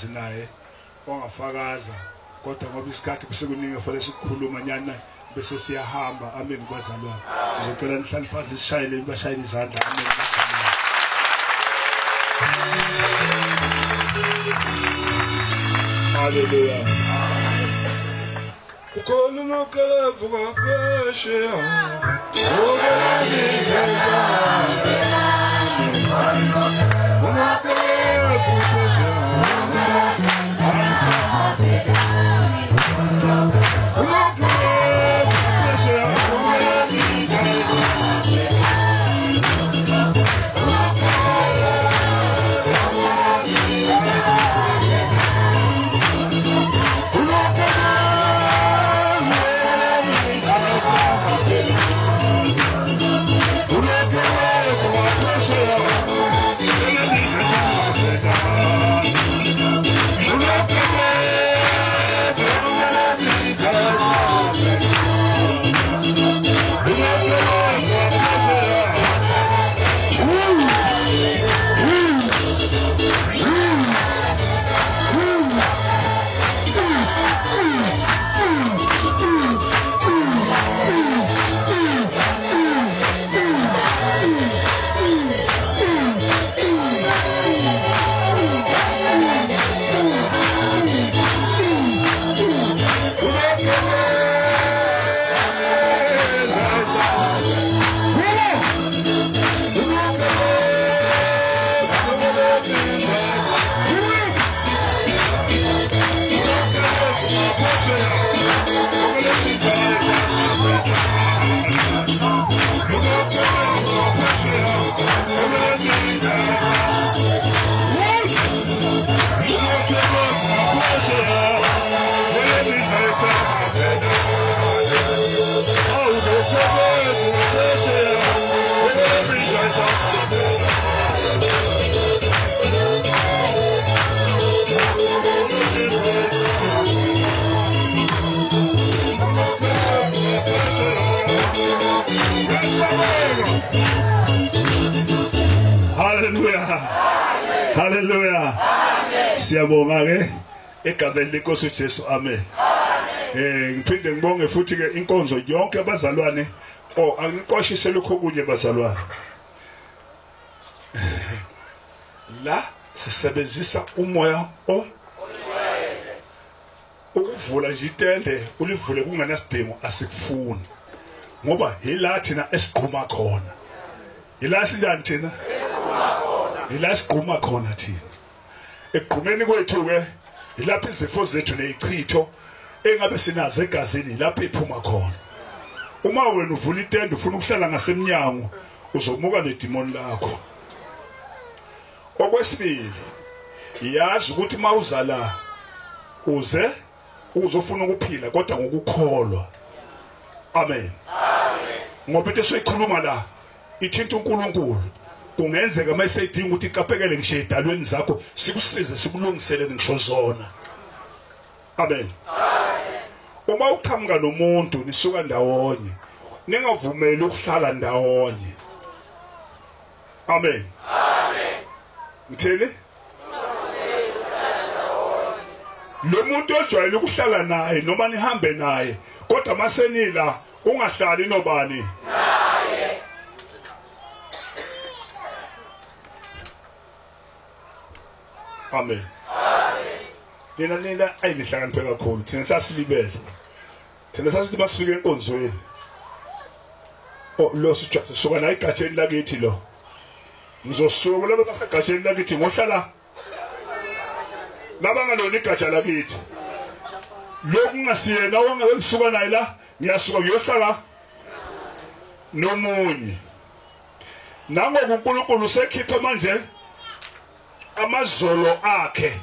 naye ongafakaza kodwa ngoba isikhathi kusekuningi fanele sikhuluma nyana bese siyahamba amen kwazalwane ngizocela nihlale phansi sishayele bashayele izandla amen haleluya ukhona nokelevu ngaphesheya Hallelujah. Siyabonga ke egameni lenkosi uJesu amen. Ngiphinde ngibonge futhi ke inkonzo yonke abazalwane angiqoshise lokho kunye bazalwane. La sisebenzisa umoya ukuvula nje itende ulivule kungenasidingo asikufuni ngoba yila thina esiqhuma khona. Yila sinjani thina? Ilasiqhuma khona thina eqhumeni kwethu ke ilapha izifo zethu nezichitho engabe sinazo egazini lapha iphuma khona. Uma wena uvula itende ufuna ukuhlala ngasemnyango uzomuka nedemon lakho. Okwesibili iyazi ukuthi mawuzala uzofuna ukuphila kodwa ngokukholwa. Amen. Ngoba into soyikhuluma la ithinta uNkulunkulu. Kungenzeka mase idinga ukuthi iqaphekele ngisho edalweni zakho sikusize sikulungisele ngisho zona. Amen. Uma uqhamuka nomuntu nisuka ndawonye ningavumeli ukuhlala ndawonye. Amen. Ngithele lo muntu ojwayele ukuhlala naye noma nihambe naye kodwa masenila ungahlali nobani naye. Amen. Nina ayinihlakaniphe kakhulu thina sasilibele. Thina sasithi masifike enkonzweni. Lo sijathe soka la igasheni lakithi lo. Ngizosuka laba basegasheni lakithi ngohlala labangalona igatsha lakithi. Lokungasiyena wonke wesuka naye la ngiyasuka ngiyohlala nomunye. Nangoku uNkulunkulu usekhipha manje amazolo akhe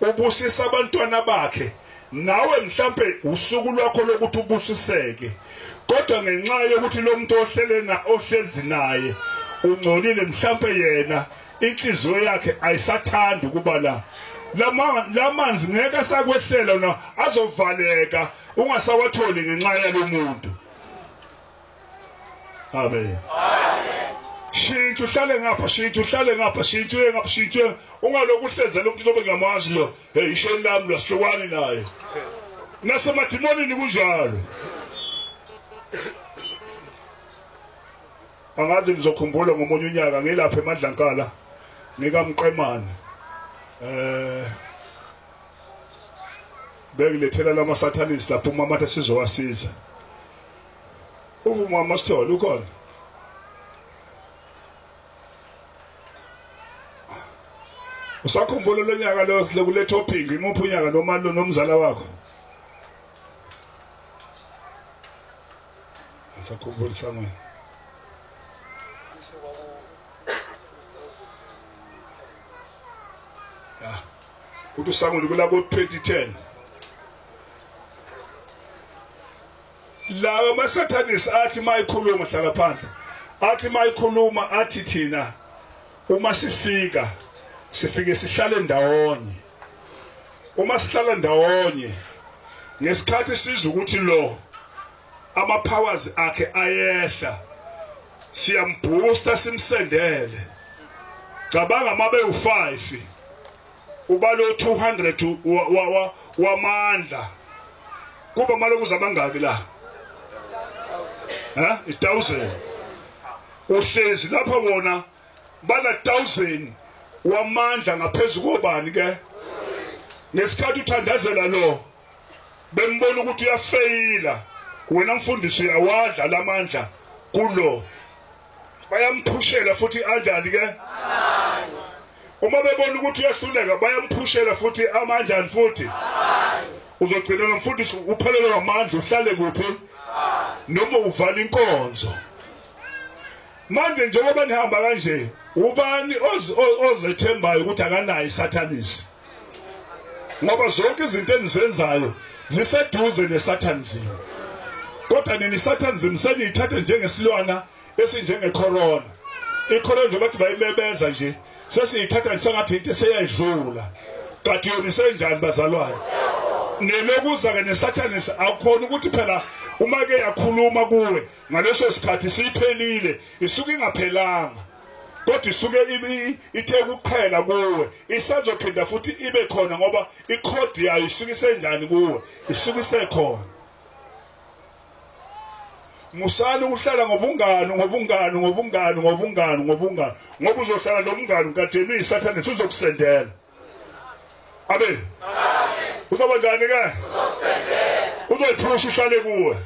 ubusisa abantwana bakhe nawe mhlambe usuku lwakho lokuthi ubusiseke kodwa ngenxa yokuthi lo muntu ohlezi naye ungcolile mhlambe yena inhliziyo yakhe ayisathanda ukuba la lamanzi ngeke asakwehlela na azovaleka ungasawatholi ngenxa yalo muntu. Amen. shintsha uhlale ngapha shintsha uhlale ngapha shintsha uye ngapha shintsha ungaloku uhlezela umuntu lobe ngamazi lo hey isheni lami lasihlukani naye nasemademonini kunjalo angazi ngizokhumbula ngomunye unyaka ngilapha eMadlankala ngikamqemane bekilethela lama satanists lapho umama athi sizowasiza umama Sithole ukhona usakhumbula lo nyaka lo kule topic imuphi unyaka nomali lo nomzala wakho usakhumbula samwe uthi samwe kulabo 2010 lawa masathanis athi mayikhuluma hlala phansi athi mayikhuluma athi thina uma sifike sihlale ndawonye uma sihlala ndawonye ngesikhathi sizwe ukuthi lo ama powers akhe ayehla siyamboosta simsendele cabanga mabe u5 ubalo 200 wamandla kuba maloku zamangaki la 1000 uhlezi lapha bona bana 1000 wamandla ngaphezulu kobani ke ngesikhathi uthandazela lo bembona ukuthi uyafeyila wena mfundisi uyawadla lamandla kulo bayamphushela futhi anjani ke uma bebona ukuthi uyahluleka bayamphushela futhi amandla futhi uzogcina nomfundisi uphelelwe amandla uhlale kuphi noma uvala inkonzo manje njengoba nihamba kanje ubani ozethembayo ukuthi akanayo isathanisi ngoba zonke izinto enizenzayo ziseduze nesathanism kodwa nini isathanism seniyithatha njengesilwana esinjenge corona icorona nje bathi bayimebeza nje sesiyithatha ngisengathi into eseyayidlula kanti yona isenjani bazalwane nelokuza ke nesathanisi akukhona ukuthi phela uma ke yakhuluma kuwe ngaleso sikhathi siphelile isuke ingaphelanga kodwa isuke ithe ukuqhela kuwe isazophinda futhi ibe khona ngoba icode yayo isuke isenjani kuwe isuke isekhona musana ukuhlala ngobungano ngoba uzohlala nomngane ukademi isathanisi uzokusendela abe uzoba njani ke uzokusendela uzoyiphusha uhlale kuwe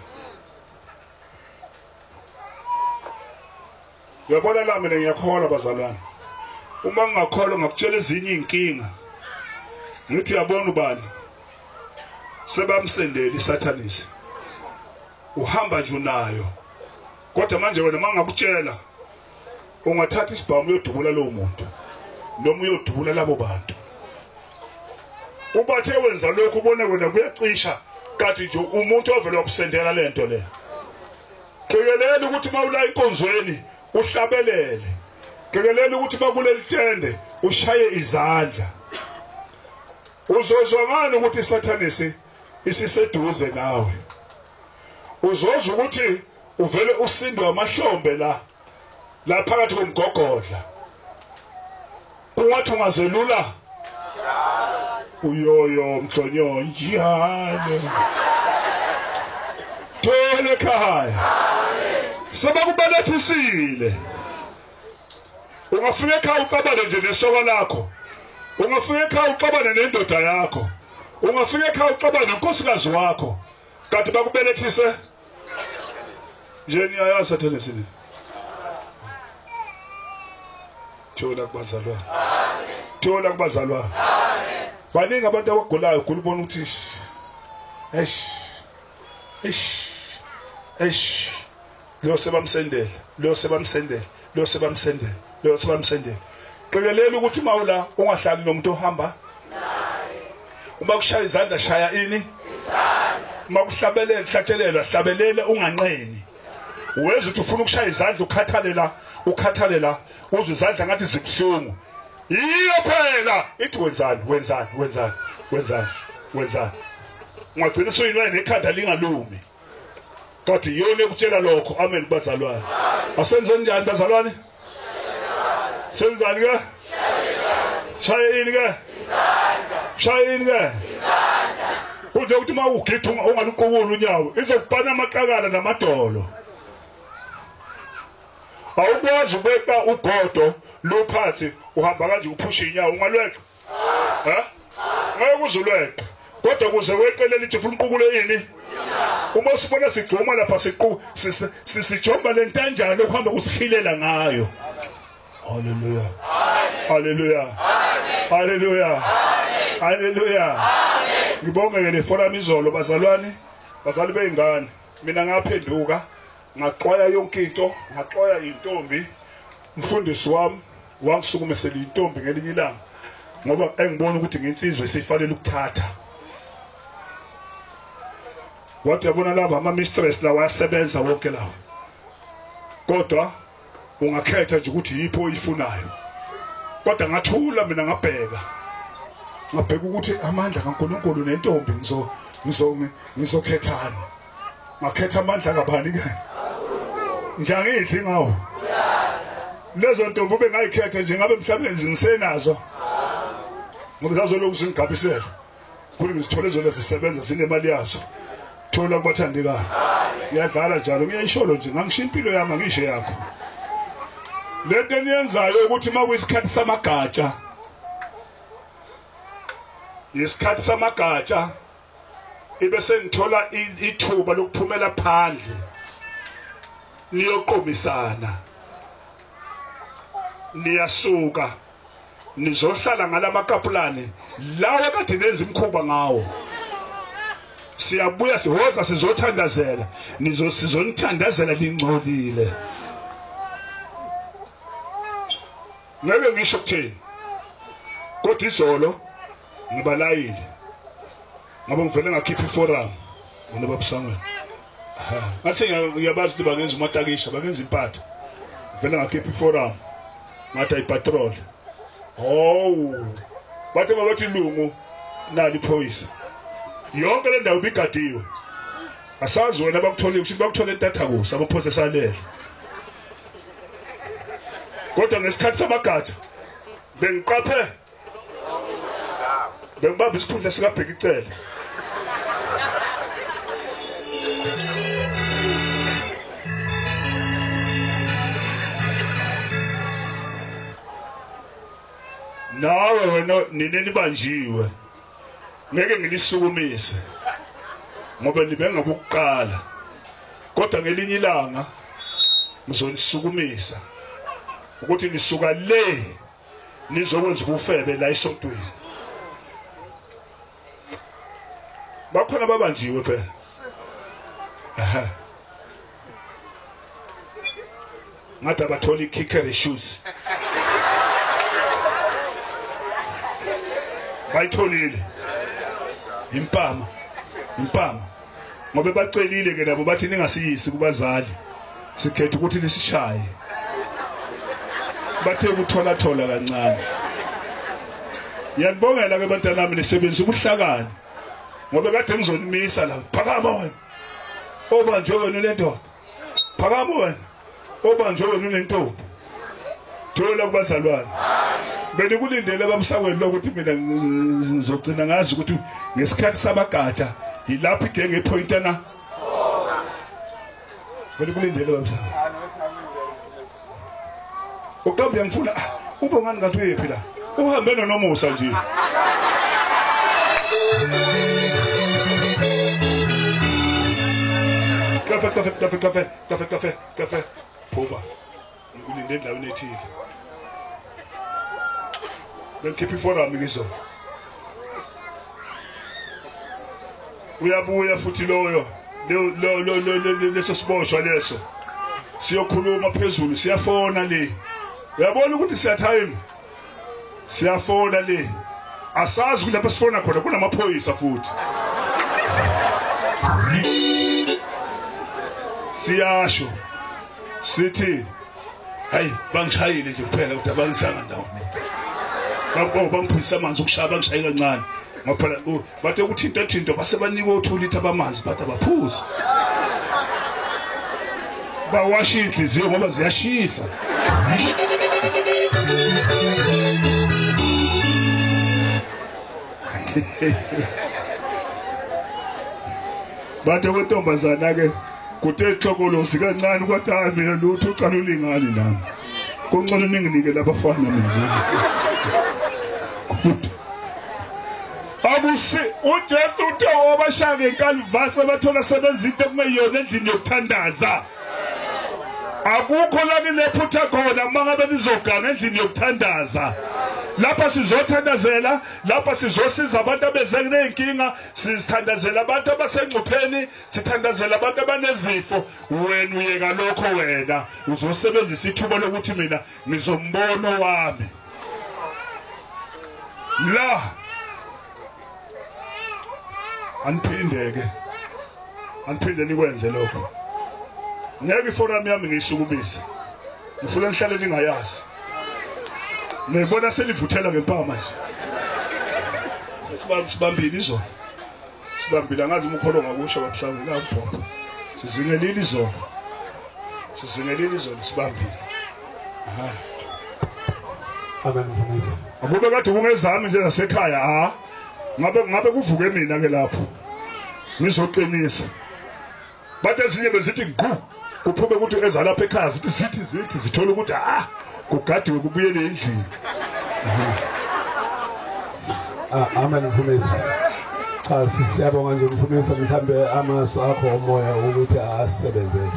yabona la mina ngiyakholwa bazalwane uma ngingakholwa ngakutshela ezinye inkinga ngithi uyabona ubani sebamsendela isathanisi uhamba nje nayo kodwa manje wena mangakutshela ungathatha isibhamu uyodubula lo muntu noma uyodubula labo bantu ubathe wenza lokho ubona wena kuyacisha kanti nje umuntu ovela ukusendela lento le qikelela ukuthi mawula inkonzweni uhlabelele qikelela ukuthi bakuleli tende ushaye izandla uzozwa ngani ukuthi isathanisi isiseduze nawe uzozwa ukuthi uvele usindwe amahlombe la phakathi komgogodla ungathi ungazelula uyoyo mhlonyo njalo tole ekhaya sebakubelethisile ungafika ekhaya uqabane nje nesoko lakho ungafika ekhaya uqabane nendoda yakho ungafika ekhaya uqabane nenkosikazi wakho kanti bakubelethise nje niyayazi sathanisi thola kubazalwane thola kubazalwane baningi abantu abagulayo kulubona ukuthi lo sebamsendela qikelela ukuthi mawula ungahlali nomuntu ohamba naye uma kushaya izandla shaya ini izandla uma kuhlabelela hlatshelele unganqeni uweza ukuthi ufuna ukushaya izandla ukhathalela uzwe izandla ngathi zibuhlungu iyo phela ithi wenzani ungagcina soyinwa nekhanda lingalumi kanti yona ekutshela lokho amen bazalwane asenze njani bazalwane senzani ke shayini ke shayini ke uthi ukuthi mawugitha ungaluqukula unyawo izokubhana amaqakala namadolo awukwazi ukweqa ugodo lophathi uhamba kanje uphusha inyawo ungalweqa ngeke uzulweqa kodwa kuze weqele lithi ufuna uqukule ini uma usibona sigcuma lapha sijomba lentanjana ukuhamba kusihilela ngayo haleluya haleluya haleluya haleluya ngibonge ke le forum izolo bazalwane bazali beingane mina ngaphenduka ngaxwaya yonke into ngaxwaya intombi umfundisi wami wangisukumisela intombi ngelinye ilanga ngoba engibona ukuthi ngensizwe sifanele ukuthatha wathi yabona laba ama mistress la wayasebenza wonke lawo kodwa ungakhetha nje ukuthi yipho oyifunayo kodwa ngathula mina ngabheka ukuthi amandla kaNkulunkulu nentombi ngizokhethana ngakhetha amandla kabani ke njangidli ngawo lezo ntombi ube ngayikhetha nje ngabe mhlawumbe ngisenazo ngoba zazoloku zingigabisela kuli ngizithole zona zisebenza zinemali yazo thola kubathandekayo ngiyadlala njalo ngiyayisholo nje ngangisho impilo yami ngisho yakho lento eniyenzayo ukuthi makuyisikhathi samagatsha isikhathi samagatsha ibe sengithola ithuba lokuphumela phandle niyoqomisana niyasuka nizohlala ngalamakapulane lawa kade nenza imkhuba ngawo siyabuya sihoza sizothandazela sizonithandazela ningcolile ngeke ngisho kuthini kodwa izolo ngibalayile ngoba ngivele ngakhipha iforum ngoba babusangweni ngathi ngiyabazi ukuthi bangenza umatakisha bangenza impatha ngivele ngakhipha iforum ngathi ayipatrol bathi babathi lungu nali phoyisa yonke le ndawo bigadiwe asazi wena bakutholile ukuthi bakuthole entathakusa abaphosa salele kodwa ngesikhathi samagatsha bengiqaphe bengibamba isikhundla sikabheka icele nawe wena nineni banjiwe ngeke ngilisukumise ngoba nibenga ukuqala kodwa ngelinye ilanga ngizolisukumisa ukuthi nisuka le nizokwenza ubufebe la esontweni bakhona babanjiwe phela ngathi abathola i-kicker shoes bayitholile impama ngoba bacelile ke nabo bathi ningasiyisi kubazali sikhetha ukuthi nisishaye bathe ukuthola kancane yanibongela ke bantwana nami nisebenzisa ubuhlakani ngoba kade ngizonimisa la phakama wena obanjwe wena lendoda phakama wena obanjwe wena unentombi thola kubazalwane beni kulindele bamsakweni lokuthi mina ngizogcina ngazi ukuthi ngesikhathi samagatsha yilapho igenge epointa na beni kulindele bamsakweni uqambe ngifuna ube ngani kanti uyephi la uhambe noNomusa nje kafe phuba ngikulinde endaweni ethile bengikhipha iforum ngizona uyabuya futhi loyo leso siboshwa leso siyokhuluma phezulu siyafona le uyabona ukuthi siyatime siyafona le asazi ukuthi lapha sifona khona kunamaphoyisa futhi siyasho sithi hayi bangishayile nje kuphela ukuthi abangisanga ndawo bamphisa amanzi ukushaya bangishaye kancane ngaphela bathe ukuthinta base banika u2 litha bamanzi bathi abaphuza bawasha inhliziyo ngoba ziyashisa Bathe kwentombazana ke kuthe xokolosi kancane kwathi hayi mina lutho uqala ulingani nami kungcono ninginike labafana mina akusi uJesu uthe obashaka eKalvasi abathola sebenza into ekungeyona endlini yokuthandaza akukho la kunephutha khona mangabe nizogana endlini yokuthandaza lapha sizothandazela lapha sizosiza abantu abeze kuneyinkinga sizithandazela abantu abasengcupheni sithandazela abantu abanezifo wena uyeka lokho wena uzosebenzisa ithuba lokuthi mina ngizombono wami la anphinde nikwenze lokho ngeke iforum yami ngiyisukumisa ngifuna nihlale ningayazi Nebona selivuthela ngempama manje. Sibambile izolo. Sibambile angazi umkholo ngakusho kwabuhlanga lapho. Sizingelile izolo. Sibambile. Aha. Amen mfundisi. Akube kade kungezami nje nasekhaya ngabe kuvuke mina ke lapho. Ngizoqinisa. Bathe ezinye bezithi gqu kuphume ukuthi ezalapha ekhaya zithi zithola ukuthi kugadiwe kubuyele endlini. Amen mfundisi. Cha siyabonga nje mfundisi mhlambe amaso akho omoya ukuthi asebenzele.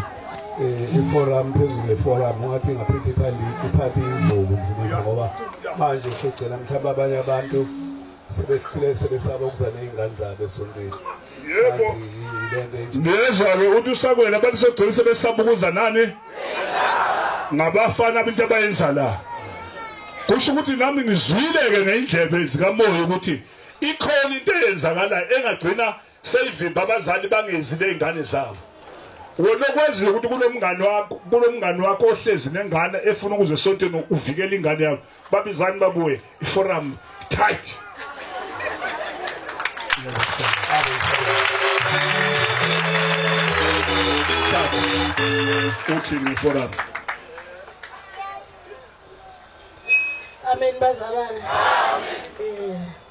Iforum phezulu eforum ngathi ngaphethe iphathi imvubu mfundisi ngoba manje socela mhlawumbe abanye abantu sebesaba ukuza nezingane zabo esontweni. Yebo. Nezalo uthi usakwela abantu segcina sebesaba ukuza nani? Ngabafana abantu abayenza la. Kusho ukuthi nami ngizwile ke ngendlebe zikamoya ukuthi ikhona into eyenzakala engagcina seyivimba abazali bangenzi lezingane zabo. Wena kwezile ukuthi kulomngane wakho ohlezi nengane efuna ukuze esontweni uvikele ingane yakho. Babizani babuye iforum tight. Uthi iforum. Amen bazalwane.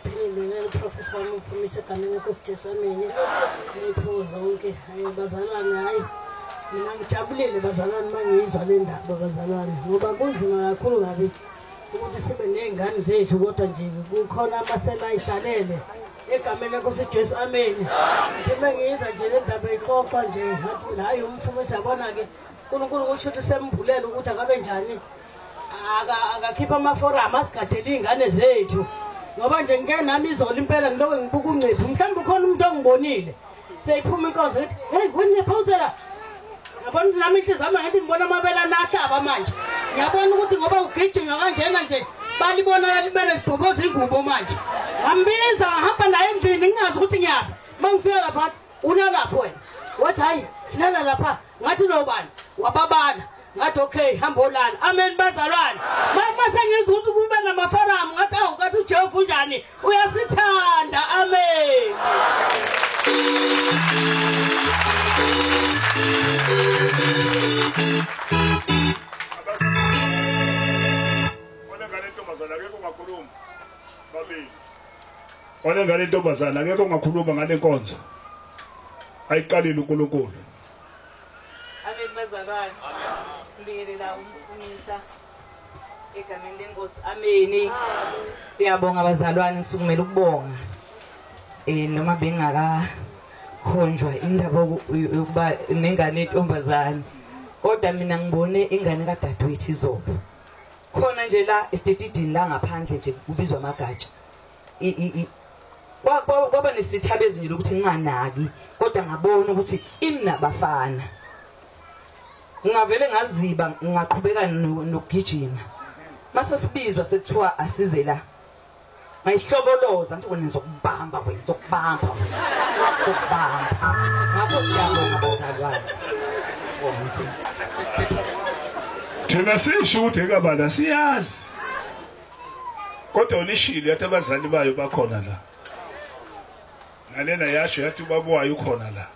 Philile professor umfundisi egameni lenkosi Jesu ameni. Ngiphuza wonke bazalwane hayi. Mina ngijabulile bazalwane mangizwa le ndaba bazalwane ngoba kunzima kakhulu kabi ukuthi sibe nezingane zethu kodwa nje kukhona amasela ayihlalele egameni lenkosi Jesu ameni. Ngithi mangizwa nje le ndaba ixoxa nje ngathi hayi umfundisi yabona ke uNkulunkulu kusho ukuthi sembulele ukuthi akabe njani akakhipha amaforum asigadele izingane zethu ngoba nje ngeke nami izolo impela ngiloko ngibuka uncipho mhlawumbe khona umuntu ongibonile seyiphuma inkonzo ethi hey kuncipha uzela yabona ukuthi nami inhliziyo yami ngathi ngibona amabela nahlaba manje ngiyabona ukuthi ngoba ugijima kanjena nje balibona libele libhoboza ingubo manje ngambiza ngahamba naye endlini ngingazi ukuthi ngiyaphi mangifika lapha unalapho wena wathi hayi sinala lapha ngathi nobani wababana ngathi okay hamba olala amen bazalwane mase ngizwa ukuthi kube namaforum ngathi awukathi uJehova unjani uyasithanda amen. Ngale ntombazana ngeke ungakhuluma ngale nkonzo ayiqalile uNkulunkulu. Amen bazalwane. Ngibingelela umfundisa egameni lenkosi ameni. Siyabonga bazalwane ngisukumela ukubonga. Noma bengakakhonjwa indaba yokuba nengane entombazane. Kodwa mina ngibone ingane kadadewethu izolo. Khona nje la estetidini la ngaphandle nje kubizwa amagatsha. Kwaba nesithabezi nje ukuthi nginganaki kodwa ngabona ukuthi imnabafana. Ngavele ngaziba ngaqhubeka nokugijima. Mase sibizwa sekuthiwa asize la. Ngayihloboloza ngithi wena ngizokubamba wena ngizokubamba. Ngapho siyabonga bazalwane. Thina sisho ukuthi ekabala siyazi. Kodwa unishile yathi abazali bayo bakhona la. Nalena yasho yathi ubaba wayo ukhona la.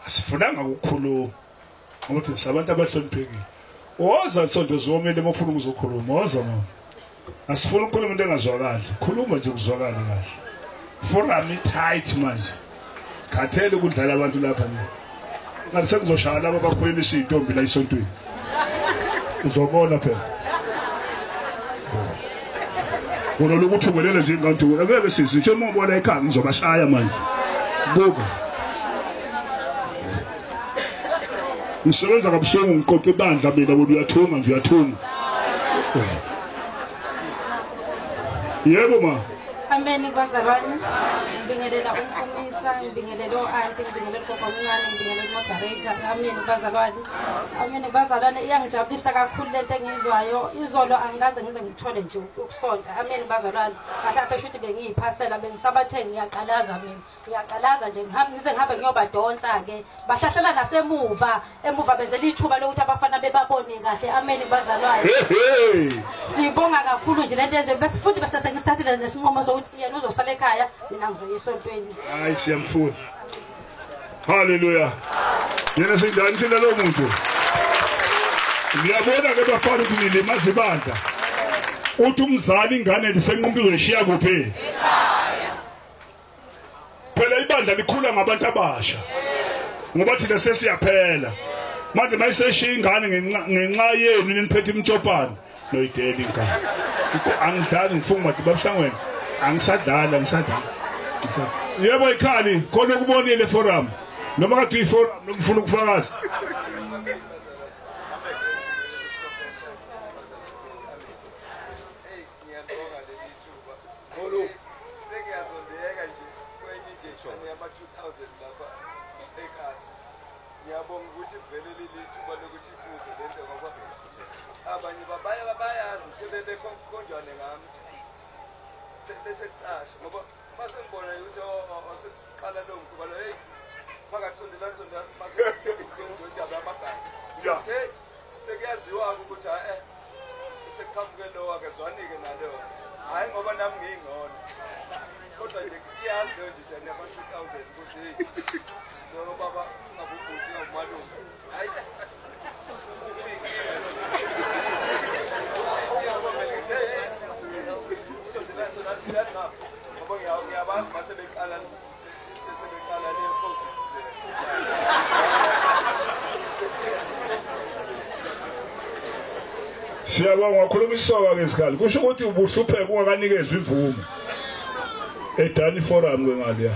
Asifunanga ukukhuluma ukuthi sabantu abahloniphekile. woza sonto zomele mafuna ukuzokhuluma woza mama asifuna ukukhuluma into engazwakali khuluma nje ukuzwakala kahle forum tight manje khathele ukudlala abantu lapha mina ngathi sekuzoshaya laba abakhulelisa izintombi la isontweni uzobona phela wona lokuthi ubelele nje ngathi ngeke sizitshe uma ubona ekhaya ngizobashaya manje buka ngisebenza kabuhlungu ngiqoqa ibandla mina bona uyathunga nje uyathunga yebo ma Amen bazalwane ngibingelela umfumisa ngibingelela o-anti ngibingelela ugogo omncane ngibingelela uModerator amen bazalwane amen bazalwane iyangijabulisa kakhulu lento engizwayo izolo angikaze ngize ngithole nje ukusonta amen bazalwane kahle shuthi bengiyiphasela bengisabathe ngiyaqalaza mina ngiyaqalaza nje ngihambe ngiyobadonsa ke bahlahlela nasemuva emuva benzela ithuba lokuthi abafana bebabone kahle amen bazalwane sibonga kakhulu nje lento yenze bese futhi bese sengisithathile nesinqumo sokuthi yena uzosala ekhaya mina ngizoya esontweni hayi siyamfuna haleluya yena sinjani thina lo muntu ngiyabona ke bafana ukuthi nilimaza ibandla uthi umzali ingane lisenqumbi uzoshiya kuphi ekhaya phela ibandla likhula ngabantu abasha ngoba thina sesiyaphela manje mayiseshiya ingane ngenxa yenu niniphethe imtshopana noyideli ingane angidlali ngifuna bathi babusangwena angisadlala yebo ikhali khona ukubonile forum noma kade iforum ngifuna ukufakaza ngiyabonga leli thuba ngolo sengiyazondeka nje kwenye injection yama 2000 lapha ekhasi ngiyabonga ukuthi vele leli thuba lokuthi kuze lento ngoba abanye babayazi sebebe konjwane ngami bese kusasha ngoba mase ngibona ukuthi osekuqala lo mkhuba lo hey phakathi sondelana mase ngizojaba amagama okay sekuyaziwa ukuthi sekuqhamuke lo akezwanike nalo hayi ngoba nami ngiyingcono kodwa nje iyazi lo nje jana ama 2000 ukuthi lo baba ngabubuthi ngomalume hayi siyabonga wakhulumiswa ke isikali kusho ukuthi ubuhlupheka ungakanikezwe ivumo edani forum ngemali ya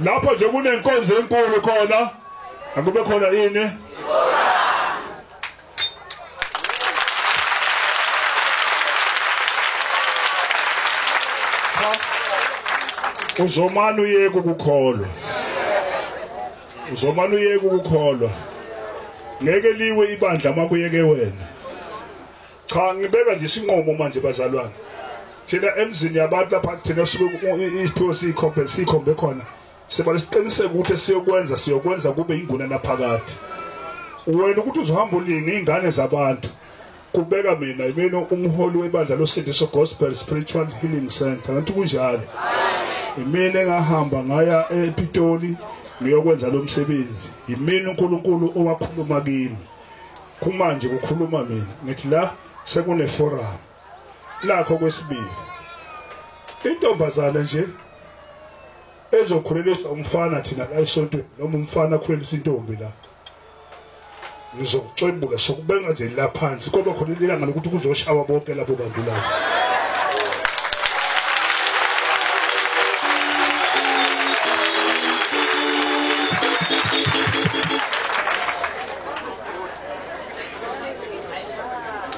lapho nje kunenkonzo enkulu khona akube khona ini uzomana uyeke ukukholwa uzomana uyeke ukukholwa ngeke liwe ibandla makuyeke wena cha ngibeka nje isinqumo manje bazalwane thina emzini yabantu lapha thina suke isipho sikhombe khona siba lesiqiniseko ukuthi siyokwenza kube inguna naphakade wena ukuthi uzohamba ulinga ingane zabantu kubeka mina umholi webandla losindiso Gospel Spiritual Healing Center ngathi kunjalo imina engahamba ngaya ePitoli ngiyokwenza lo msebenzi imina uNkulunkulu owakhuluma kimi kumanje kukhuluma mina ngithi la sekune forum lakho kwesibili intombazana nje ezokhuleliswa umfana thina la esontweni noma umfana akhulelisa intombi la ngizokucebula sokubenga nje la phansi ngoba khona ilanga lokuthi kuzoshawa bonke labo bantu lapho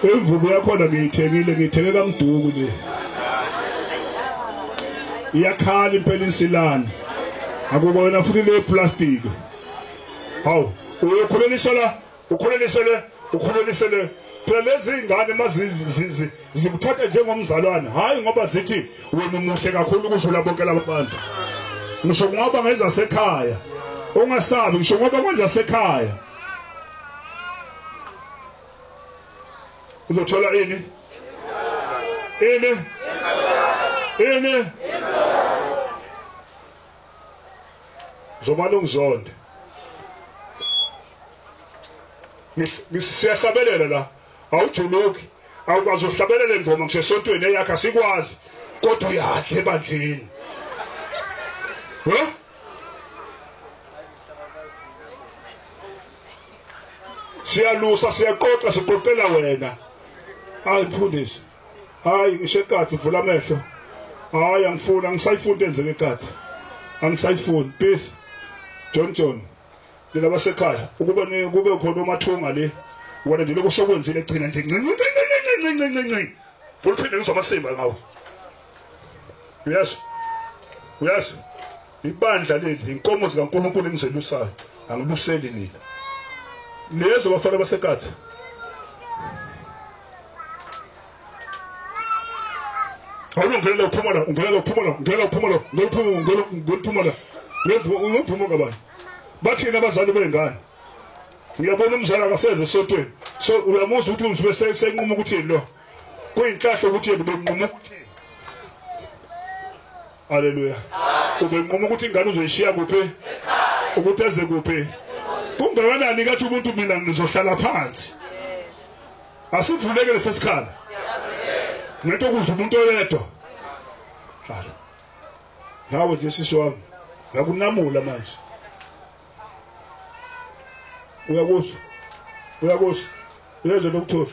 imvubu yakhona ngiyithenge kaMduku le iyakhala impela insilana akubona futhi le plastic hawu ukhulelisele phela lezi ingane mazizi zikuthatha njengomzalwane hayi ngoba zithi wena umuhle kakhulu ukudlula bonke labantu ngisho ngoba ngeza sekhaya ungasabi ngisho ngoba kwenza sekhaya uzothola ini zomalo ngizonde Ngisiyahlabelela la. Awujuluki. Awukwazi ukuhlabelela ingoma ngisho esontweni eyakhe asikwazi. Kodwa uyadla ebandleni. Siyalusa siyaqoqa siqoqela wena. Hayi mfundisi. Hayi ngisho ekhathi vula amehlo. Hayi angifuni angisayifuni enzeke ekhathi. Angisayifuni peace. John. Laba sekhaya ukuba kube khona umathunga le. Wona nje lokho sokwenzile egcina nje ncinci. Phuluphinde ngizomasimba ngawo. Yes. Ibandla leli inkomo zikaNkulunkulu engizelusayo. Angibuseli nina. Lezo bafana basekhatha. Awungena uphumula, ngivuma ngabani. Bathina abazali bengane. Ngiyabona umzala akaseze esontweni. So uyamuzwa ukuthi bese senquma ukuthi lo. Kuyinhlahla ukuthi benquma ukuthi. Haleluya. Ubenquma ukuthi ingane uzoyishiya kuphi? Ukuthi eze kuphi? Kungakanani kathi umuntu mina ngizohlala phansi. Asivuleke lesesikhala. Ngento kudla umuntu oyedwa. Hlala. Nawe nje sisi wami. Ngakunamula manje. Uyakuzwa. Uyezwa lokuthola.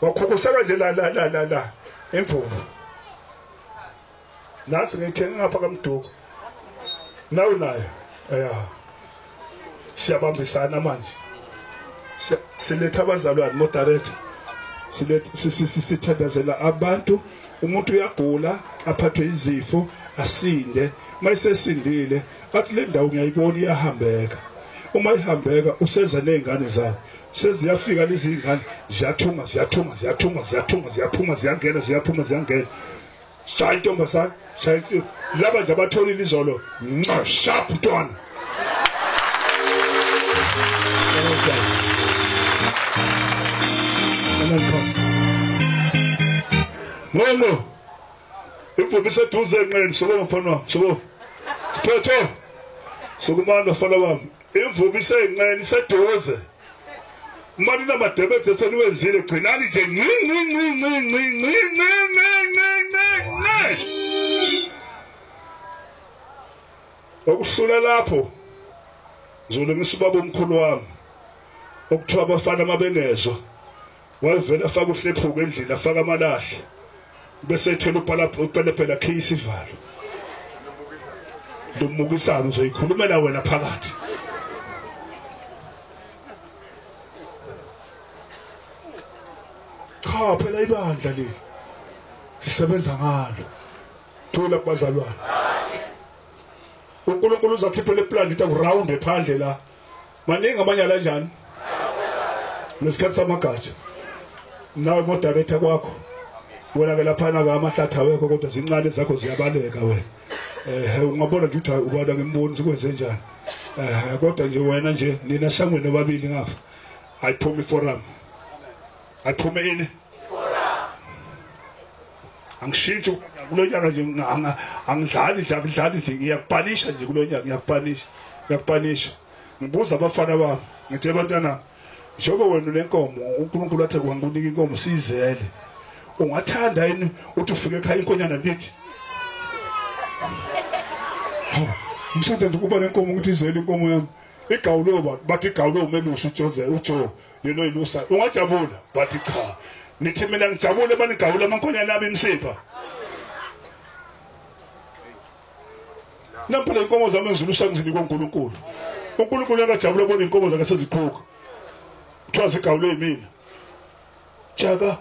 Wakhukuseka nje la. Emvumo. Nathi ngithenga ngapha kaMduko. Nawe nayo. Siyabambisana manje. Siletha abazalwane moderate. Sithandazela abantu. Umuntu uyagula, aphathwe izifo, asinde. Mayisesindile, athi le ndawo ngiyayibona iyahambeka. Uma ihambeka useza nezingane zakhe. Seziyafika lezi zingane, ziyaphuma, ziyangena. Shaya intombazane, shaya insipho. Laba nje abatholile izolo, sharp ntwana. No. Imvubu iseduze enqeni sobo mfana wami, sobo. Siphetho. Sokumanda mfana wami. Imvubu isenqeni iseduze. Manje namadebe eseniwenzile gcinani nje okuhlula lapho ngizolungisa ubaba omkhulu wami okuthiwa abafana mabengezwa wavela afaka uhlephuko endlini afaka amalahle bese ethela upelepela khe isivalo lumukisana uzoyikhulumela wena phakathi cha phela ibandla le sisebenza ngalo thola kubazalwane uNkulunkulu uzakhipha le plan ithi round ephandle la maningi amanyala kanjani nesikhathi samagatsha nawe moderator kwakho wena ke lapha na amahlatha wekho kodwa zincane zakho ziyabaleka wena ungabona nje ukuthi ubona ngemboni ukwenze njani kodwa nje wena nje nina sangweni babili ngapha ayiphume forum ayiphume ini angishintsho kulonyaka nje angidlali nje ngiyakupanisha nje kulonyaka ngiyakupanisha ngibuza abafana bami ngithi abantwana njengoba wena lenkomo uNkulunkulu athe kunginika inkomo sizele ungathanda yini uthi ufike ekhaya inkonyana lithi ngisanda nje kuba lenkomo ukuthi izele inkomo yami igawulo bathi igawulo umelusi uJoe yena ilusa ungajabula bathi cha nithi mina ngijabule bani igawulo amankonyana nami imsipha nampela inkomo zami ezilusha ngizinika uNkulunkulu uNkulunkulu akajabule bona inkomo zakhe seziqhuka kuthiwa zigawule yimina jaka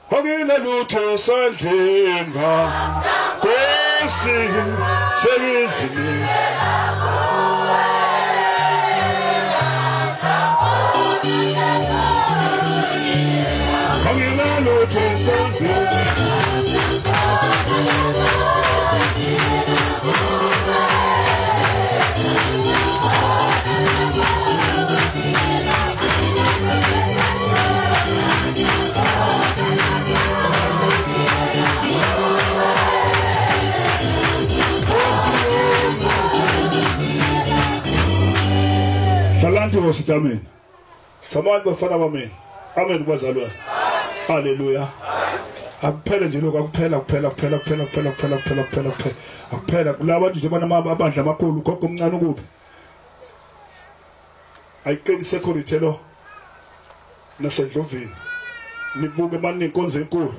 Hangile lutho sandleni Nkosi sengizini Hangile lutho sandleni sithi amen. Samani bafana bami. Amen bazalwane. Haleluya. Akuphela nje lokho akuphela akuphela kulabo nje banamabandla amakhulu gogo omncane ukuphi. Ayiqini security lo nasedlovini. Nibuke manje inkonzo enkulu.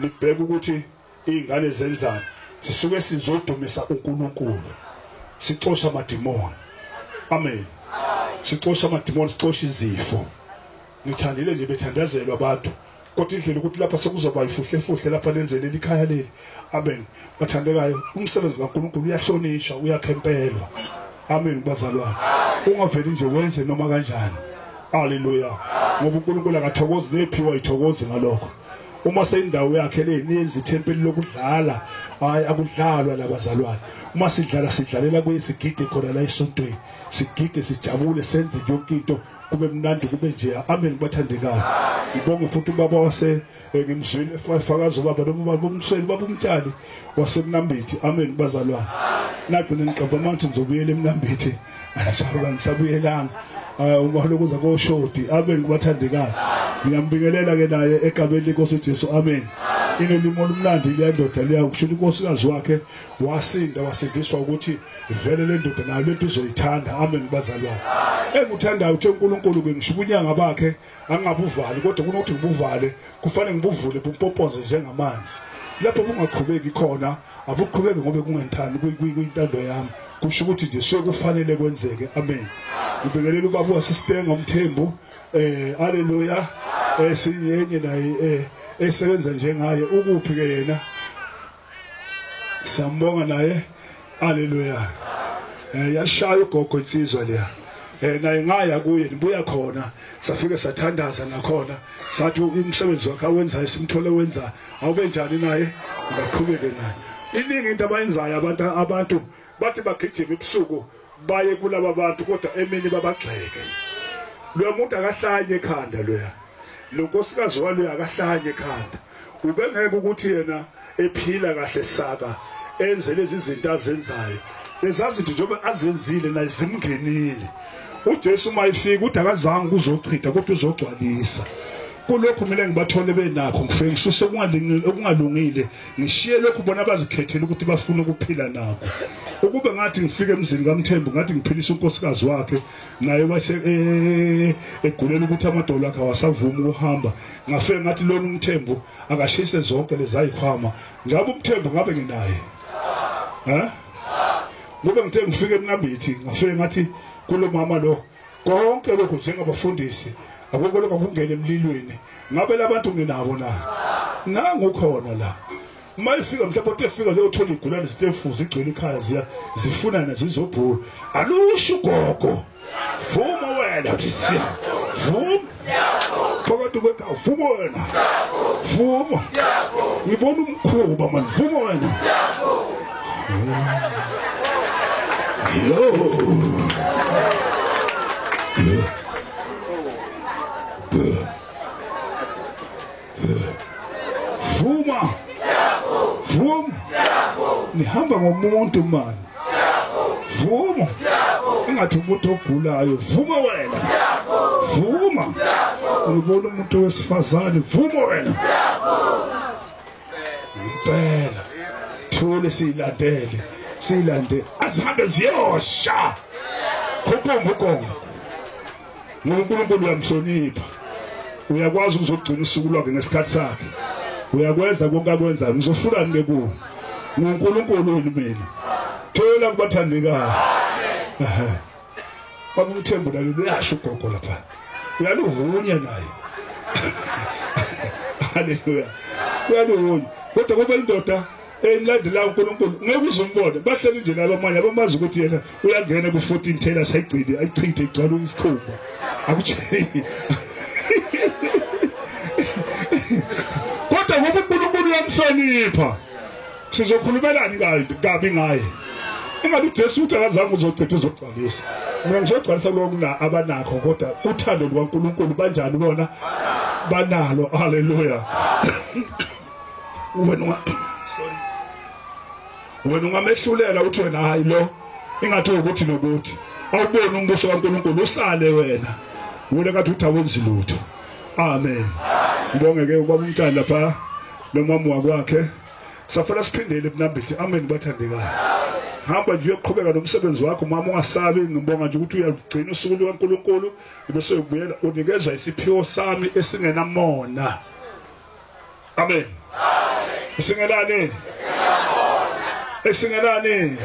Nibheke ukuthi izingane zenzani. Sisuke sizodumisa uNkulunkulu. Sixosha amadimoni. Amen. Sixosha amadimoni, sixosha izifo. Ngithandile nje bethandazelwa abantu. Kodwa indlela ukuthi lapha sekuzoba ifuhle lapha lenzele ikhaya leli. Amen. Bathandekayo, umsebenzi kaNkulunkulu uyahlonishwa, uyakhempelwa. Amen bazalwane. Ungaveli nje wenze noma kanjani. Haleluya. Ngoba uNkulunkulu akathokozi nephiwa ithokozi ngalokho. Uma seyindawo yakhe le niyenza ithempeli lokudlala, hayi akudlalwa labazalwane. Uma sidlalela kwesigidi khona la esontweni. Sigide sijabule senze yonke into kube mnandi kube nje. Amen bathandekayo. Ngibonga futhi ubaba wase ngimzwile efakaza ubaba nobaba umsheli baba umtshali wasemnambithi. Amen bazalwane. Nagcina niqaba manje ngizobuyela emnambithi. Angisabuyelanga. Uma lokuza koshodi. Amen bathandekayo. Ngiyambingelela ke naye egabeni lenkosi Jesu. Amen. Inelimo omnandi liyandoda liyakusho inkosikazi wakhe wasinda wasindiswa ukuthi vele le ndoda nayo lento uzoyithanda. Amen bazalwane. Enguthandayo uthe uNkulunkulu ngisho ubunyanga bakhe angabuvali kodwa kunokuthi ngibuvale kufanele ngibuvule bumpompoze njengamanzi. Lapho kungaqhubeki khona abuqhubeki ngobe kungentani kuyintando yami. Kusho ukuthi nje sokufanele kwenzeke. Amen. Ngibingelela ubaba wasisipenga umthembu. Haleluya. Siyenye naye esebenza njengaye ukuphi ke yena. Siyambonga naye. Haleluya. Yashaya ugogo insizwa leya. Naye ngaya kuye nibuya khona safike sathandaza nakhona sathi umsebenzi wakhe awenzayo simthole wenza awube njani naye ngaqhubeke naye. Iningi into abayenzayo abantu bathi bagijima ebusuku baye kulaba bantu kodwa emini babagxeke. Lo muntu akahlanye ekhanda loya. Lo nkosikazi walo akahlanye ekhanda. Ubengeke ukuthi yena ephila kahle saka enze lezi zinto azenzayo. Lezazi nje njengoba azenzile naye zimngenile. uJesu mayifika uthi akazange kuzochitha kodwa uzogcwalisa. Kulokhu mina ngibathole benakho ngifike ngisuse okungalungile ngishiye lokhu bona abazikhethela ukuthi bafuna ukuphila nabo. Ukube ngathi ngifike emzini kaMthembu ngathi ngiphilisa unkosikazi wakhe naye wase egulela ukuthi amadolo akhe awasavuma ukuhamba. Ngafike ngathi lona uMthembu akashise zonke lezayikhwama. Ngabe uMthembu ngabe nginaye. Ngoba ngithe ngifike eMnambithi ngafike ngathi kulo mama lo konke lokho njengabafundisi akukho lokho kungena emlilweni. Ngabe labantu nginabo na? Nangu khona la. Uma ifika mhlawumbe utefika le uthola igulane zitefuza igcwele ikhaya zifuna nazizobhula. Alusho gogo. Vuma wena uthi siya. Vuma. Phakathi kwekha vuma wena. Vuma. Ngibona umkhuba manje vuma wena. Yo. Vuma. Vuma. Nihamba ngomuntu manje. Vuma. Ingathi umuntu ogulayo. Vuma wena. Vuma. Ngibona umuntu wesifazane. Vuma wena. Impela. Thule silandele. Silande. Azihambe ziyosha. Khopho. uNkulunkulu uyamhlonipha. Uyakwazi ukuzogcina usuku lwakhe ngesikhathi sakhe. Uyakwenza konke akwenzayo. Ngizofuna nike kuwe. uNkulunkulu mina. Thola kubathandekayo. Amen. Baba uMthembu lalo uyasho ugogo lapha. Uyaluvunya naye. Haleluya. Uyaluvunya. Kodwa ngoba indoda engilandela uNkulunkulu ngeke uzombone. Bahleli nje laba manje abamazi ukuthi yena uyangena ku14 thela sayigcine ayichithe igcwala isikhumba. Akutsheli. Kodwa ngoba uNkulunkulu uyamhlonipha. Sizokhulumelana kabi ngaye. Ingabe uJesu uthi akazange uzogcitha uzogcwalisa. Mina ngizogcwalisa lokhu abanakho kodwa uthando lukaNkulunkulu banjani bona? Banalo. Haleluya. Wena ungamehlulela uthi wena hayi lo ingathi ukuthi nokuthi awubone umbuso kaNkulunkulu usale wena wena kathi uthawenzi lutho amen ngibonge ke ubaba uMntana lapha nomama wakwakhe safuna siphindele kunambithi amen bathandekayo hamba nje uyoqhubeka nomsebenzi wakho mama ungasabi ngibonga nje ukuthi uyagcina usuku likaNkulunkulu bese ubuyela unikezwa isiphiwo sami esingenamona amen isingelani esingelani